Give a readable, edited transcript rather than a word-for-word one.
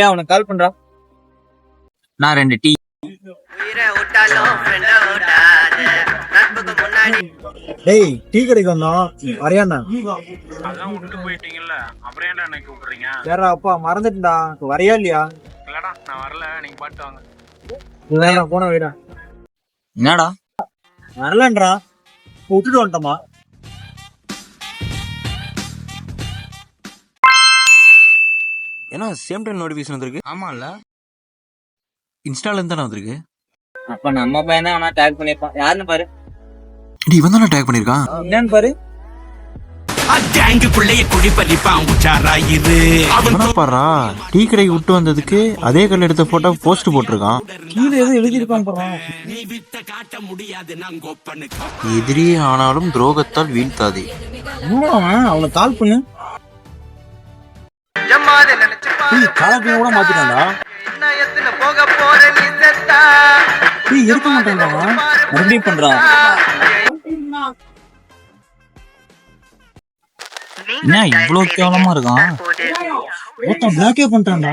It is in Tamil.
அவனுக்கு கால் பண்றா. நான் 2 டீ. டேய் டீ கடைக்கு வந்தோம், வரையாண்ணா? அதான் விட்டு போயிட்டீங்கல்ல, அப்புறம் ஏன்டா என்ன கூப்பிடுறீங்க? வேறா அப்பா மறந்துட்டா, வரையா இல்லையா? இல்லடா நான் வரல, நீங்க பாட்டு வாங்க. வேணா போன வீடா. என்னடா வரலன்றா, விட்டுட்டு வந்துட்டோமா? ஏன்னா சேம் டைம் நோட்டிஃபிகேஷன் வந்திருக்கு. ஆமா இல்ல, இன்ஸ்டால இருந்து தானே வந்திருக்கு. அப்ப நம்ம பையன் தான் அவனா டேக் பண்ணிருப்பான். யாருன்னு பாரு. இவன் தானே டேக் பண்ணிருக்கான். என்னன்னு பாரு. பாரா, டீ கடைக்கு விட்டு வந்ததுக்கு அதே கல்ல எடுத்த போட்டோ போஸ்ட் போட்டிருக்கான். கீழே ஏதோ எழுதிருப்பான் பாரு. எதிரி ஆனாலும் துரோகத்தால் வீழ்த்தாதே. அவனை கால் பண்ணு. காலத்தையும் கூட மாத்திட்டான்டா. இருக்க மாட்டான்டா, மறுபடியும் பண்றான். என்ன இவ்வளவு கேவலமா இருக்கான்? ஒருத்தன் பிளாக்கே பண்றான்டா.